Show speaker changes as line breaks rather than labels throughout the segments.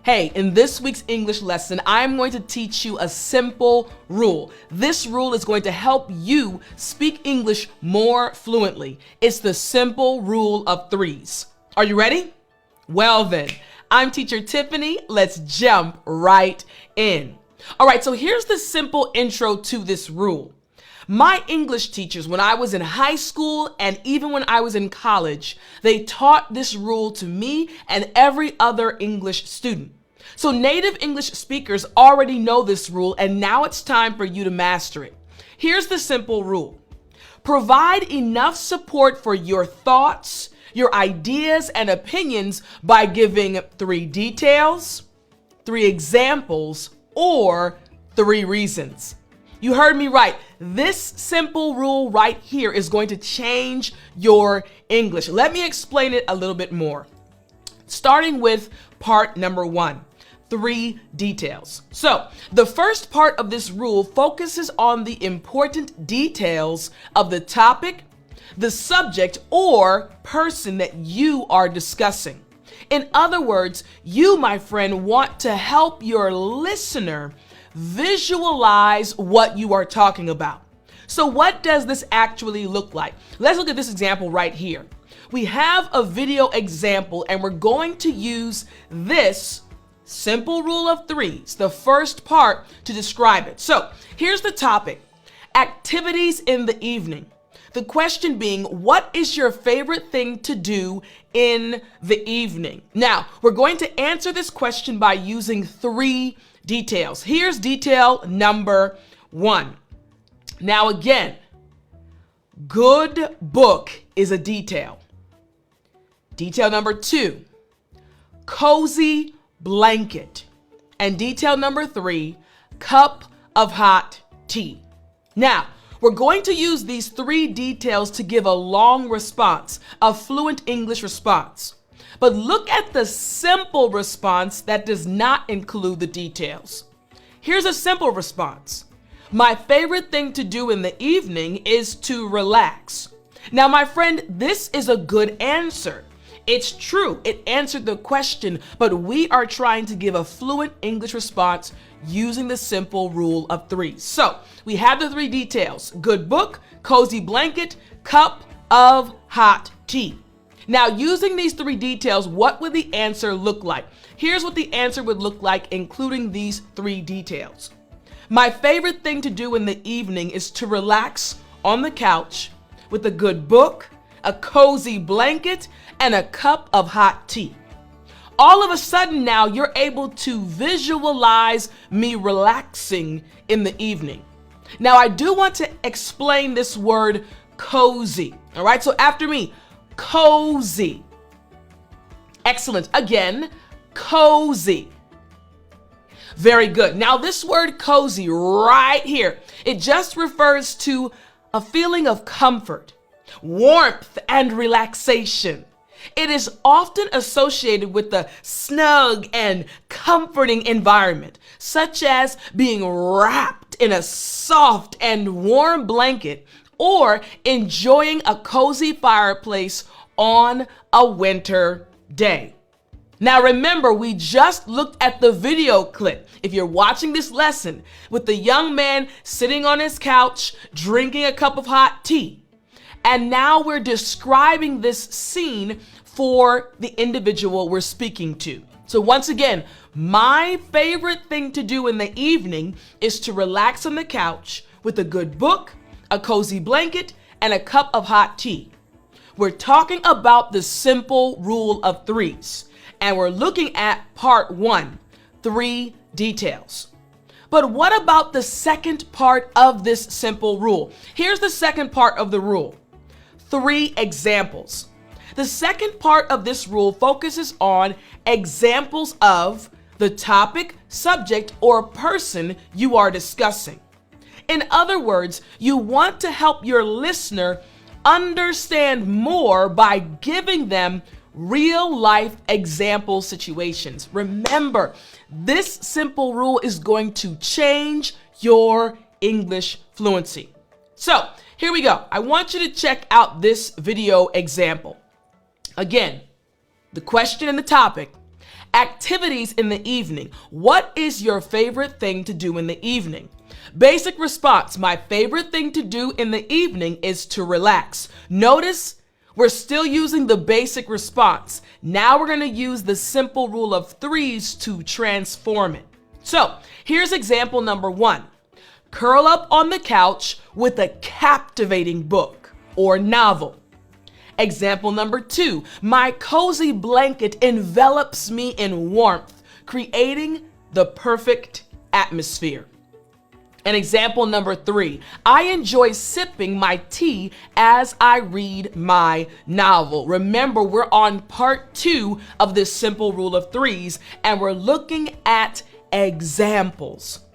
Hey, in this week's English lesson, I'm going to teach you a simple rule. This rule is going to help you speak English more fluently. It's the simple rule of threes. Are you ready? Well then, I'm Teacher Tiffany. Let's jump right in. All right, so here's the simple intro to this rule. My English teachers, when I was in high school and even when I was in college, they taught this rule to me and every other English student. So native English speakers already know this rule, and now it's time for you to master it. Here's the simple rule. Provide enough support for your thoughts, your ideas, and opinions by giving 3 details, 3 examples, or 3 reasons. You heard me right. This simple rule right here is going to change your English. Let me explain it a little bit more. Starting with part number 1, 3 details. So the first part of this rule focuses on the important details of the topic, the subject, or person that you are discussing. In other words, you, my friend, want to help your listener visualize what you are talking about. So what does this actually look like? Let's look at this example right here. We have a video example and we're going to use this simple rule of threes, the first part, to describe it. So here's the topic: activities in the evening. The question being, what is your favorite thing to do in the evening? Now, we're going to answer this question by using 3 details. Here's detail number 1. Now again, good book is a detail. Detail number 2, cozy blanket. And detail number 3, cup of hot tea. Now, we're going to use these 3 details to give a long response, a fluent English response. But look at the simple response that does not include the details. Here's a simple response. My favorite thing to do in the evening is to relax. Now, my friend, this is a good answer. It's true, it answered the question, but we are trying to give a fluent English response using the simple rule of 3. So we have the 3 details: good book, cozy blanket, cup of hot tea. Now, using these 3 details, what would the answer look like? Here's what the answer would look like, including these 3 details. My favorite thing to do in the evening is to relax on the couch with a good book, a cozy blanket, and a cup of hot tea. All of a sudden now you're able to visualize me relaxing in the evening. Now I do want to explain this word cozy. All right, so after me, cozy. Excellent. Again, cozy. Very good. Now this word cozy right here, it just refers to a feeling of comfort, warmth, and relaxation. It is often associated with a snug and comforting environment, such as being wrapped in a soft and warm blanket or enjoying a cozy fireplace on a winter day. Now remember, we just looked at the video clip, if you're watching this lesson, with the young man sitting on his couch drinking a cup of hot tea. And now we're describing this scene for the individual we're speaking to. So once again, my favorite thing to do in the evening is to relax on the couch with a good book, a cozy blanket, and a cup of hot tea. We're talking about the simple rule of threes, and we're looking at part 1, 3 details. But what about the second part of this simple rule? Here's the second part of the rule: 3 examples. The second part of this rule focuses on examples of the topic, subject, or person you are discussing. In other words, you want to help your listener understand more by giving them real-life example situations. Remember, this simple rule is going to change your English fluency. So here we go. I want you to check out this video example. Again, the question and the topic: Activities in the evening. What is your favorite thing to do in the evening? Basic response. My favorite thing to do in the evening is to relax. Notice we're still using the basic response. Now we're going to use the simple rule of threes to transform it. So here's example number 1. Curl up on the couch with a captivating book or novel. Example number 2. My cozy blanket envelops me in warmth, creating the perfect atmosphere. And example number 3, I enjoy sipping my tea as I read my novel. Remember, we're on part 2 of this simple rule of threes, and we're looking at examples.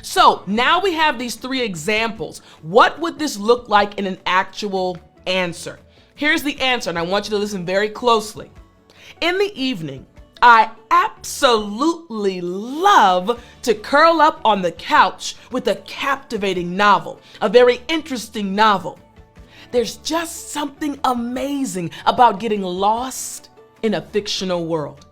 So now we have these 3 examples. What would this look like in an actual answer? Here's the answer, and I want you to listen very closely. In the evening, I absolutely love to curl up on the couch with a captivating novel, a very interesting novel. There's just something amazing about getting lost in a fictional world.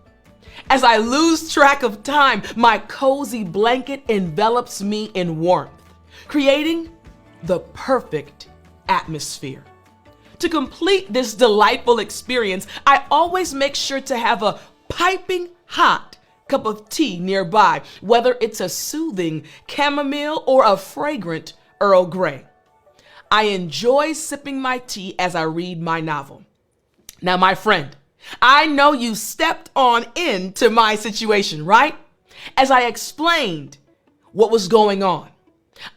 As I lose track of time, my cozy blanket envelops me in warmth, creating the perfect atmosphere. To complete this delightful experience, I always make sure to have a piping hot cup of tea nearby, whether it's a soothing chamomile or a fragrant Earl Grey. I enjoy sipping my tea as I read my novel. Now, my friend, I know you stepped on into my situation, right? As I explained what was going on,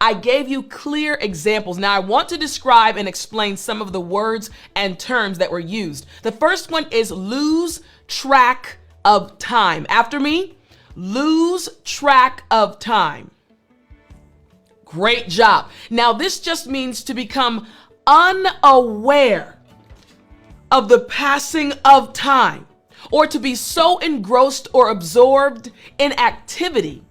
I gave you clear examples. Now, I want to describe and explain some of the words and terms that were used. The first one is lose track of time. After me, lose track of time. Great job. Now, this just means to become unaware of the passing of time, or to be so engrossed or absorbed in activity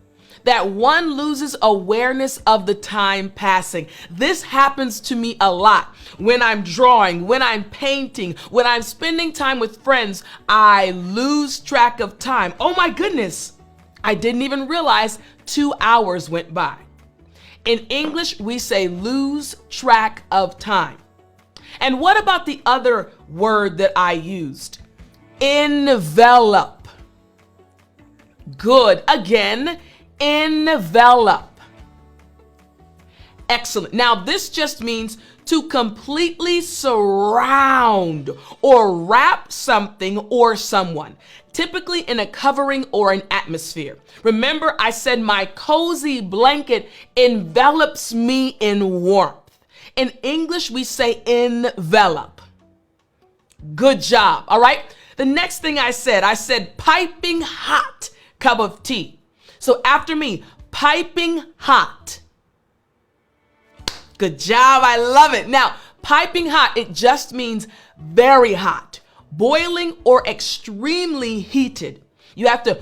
that one loses awareness of the time passing. This happens to me a lot. When I'm drawing, when I'm painting, when I'm spending time with friends, I lose track of time. Oh my goodness, I didn't even realize 2 hours went by. In English, we say lose track of time. And what about the other word that I used? Envelop. Good. Again, envelop. Excellent. Now, this just means to completely surround or wrap something or someone, typically in a covering or an atmosphere. Remember, I said my cozy blanket envelops me in warmth. In English, we say envelop. Good job. All right. The next thing I said piping hot cup of tea. So after me, piping hot. Good job. I love it. Now, piping hot, it just means very hot, boiling or extremely heated. You have to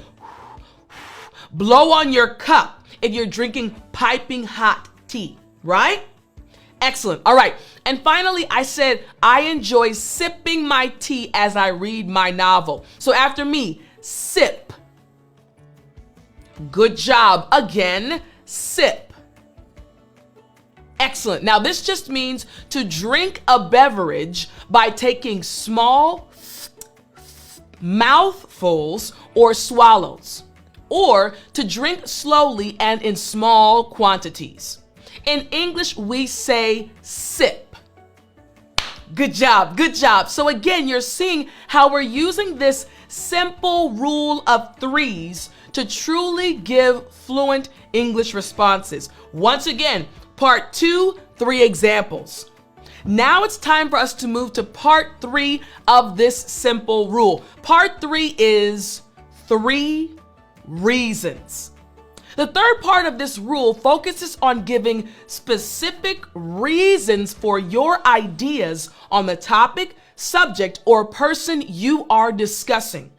blow on your cup if you're drinking piping hot tea, right? Excellent. All right. And finally, I said I enjoy sipping my tea as I read my novel. So after me, sip. Good job. Again, sip. Excellent. Now, this just means to drink a beverage by taking small mouthfuls or swallows, or to drink slowly and in small quantities. In English, we say sip. Good job. Good job. So again, you're seeing how we're using this simple rule of threes to truly give fluent English responses. Once again, part 2, 3 examples. Now it's time for us to move to part 3 of this simple rule. Part 3 is 3 reasons. The third part of this rule focuses on giving specific reasons for your ideas on the topic, subject, or person you are discussing.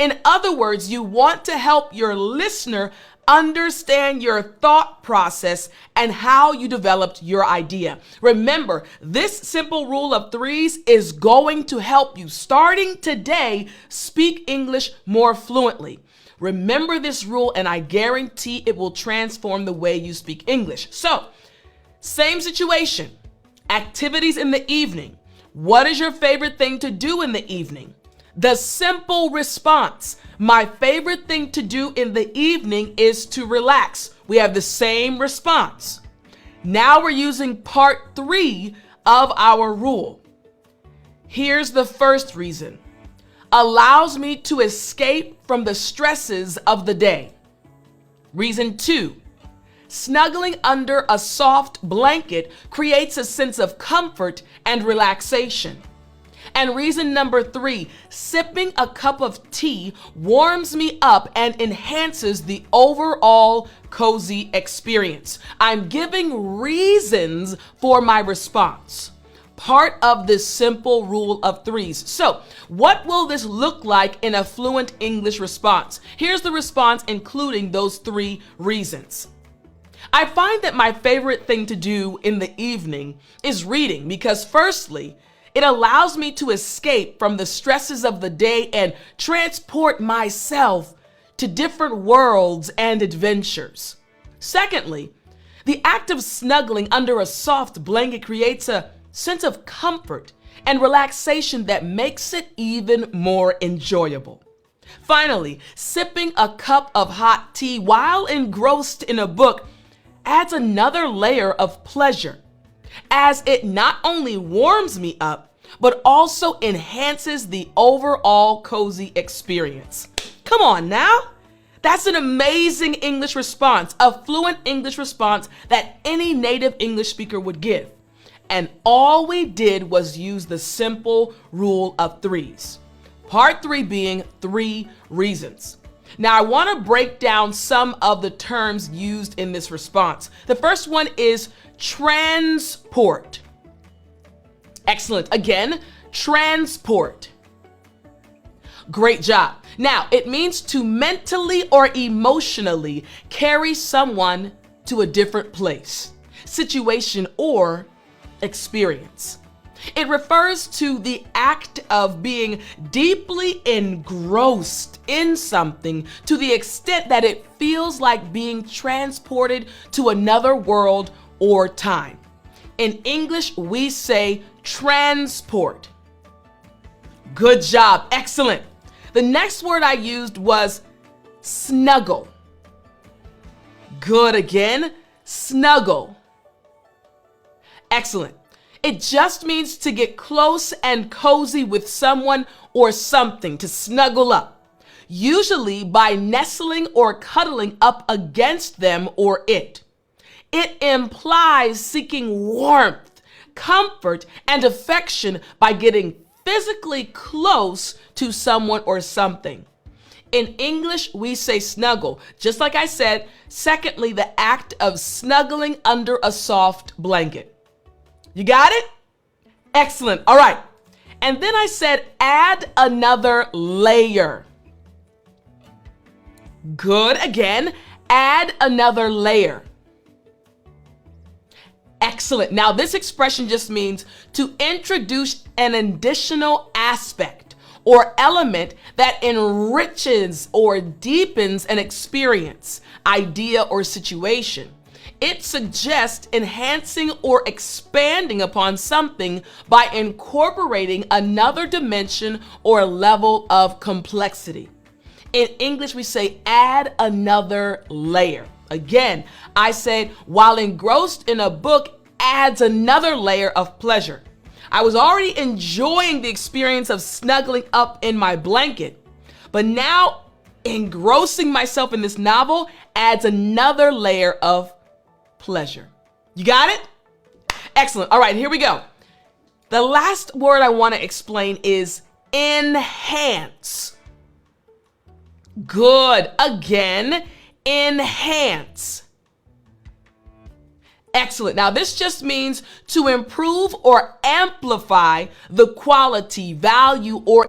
In other words, you want to help your listener understand your thought process and how you developed your idea. Remember, this simple rule of threes is going to help you, starting today, speak English more fluently. Remember this rule, and I guarantee it will transform the way you speak English. So, same situation. Activities in the evening. What is your favorite thing to do in the evening? The simple response. My favorite thing to do in the evening is to relax. We have the same response. Now we're using part 3 of our rule. Here's the first reason. Allows me to escape from the stresses of the day. Reason 2. Snuggling under a soft blanket creates a sense of comfort and relaxation. And reason number 3, sipping a cup of tea warms me up and enhances the overall cozy experience. I'm giving reasons for my response. Part of this simple rule of 3s. So, what will this look like in a fluent English response? Here's the response including those 3 reasons. I find that my favorite thing to do in the evening is reading because firstly, it allows me to escape from the stresses of the day and transport myself to different worlds and adventures. Secondly, the act of snuggling under a soft blanket creates a sense of comfort and relaxation that makes it even more enjoyable. Finally, sipping a cup of hot tea while engrossed in a book adds another layer of pleasure, as it not only warms me up, but also enhances the overall cozy experience. Come on now. That's an amazing English response, a fluent English response that any native English speaker would give. And all we did was use the simple rule of 3s. Part 3 being 3 reasons. Now, I want to break down some of the terms used in this response. The first one is transport. Excellent. Again, transport. Great job. Now, it means to mentally or emotionally carry someone to a different place, situation, or experience. It refers to the act of being deeply engrossed in something to the extent that it feels like being transported to another world or time. In English, we say transport. Good job. Excellent. The next word I used was snuggle. Good again. Snuggle. Excellent. It just means to get close and cozy with someone or something, to snuggle up, usually by nestling or cuddling up against them or it. It implies seeking warmth, comfort, and affection by getting physically close to someone or something. In English, we say snuggle, just like I said. Secondly, the act of snuggling under a soft blanket. You got it? Excellent. All right. And then I said add another layer. Good. Again, add another layer. Excellent. Now, this expression just means to introduce an additional aspect or element that enriches or deepens an experience, idea, or situation. It suggests enhancing or expanding upon something by incorporating another dimension or level of complexity. In English, we say add another layer. Again, I said while engrossed in a book adds another layer of pleasure. I was already enjoying the experience of snuggling up in my blanket, but now engrossing myself in this novel adds another layer of pleasure. You got it? Excellent. All right, here we go. The last word I want to explain is enhance. Good. Again, enhance. Excellent. Now, this just means to improve or amplify the quality, value, or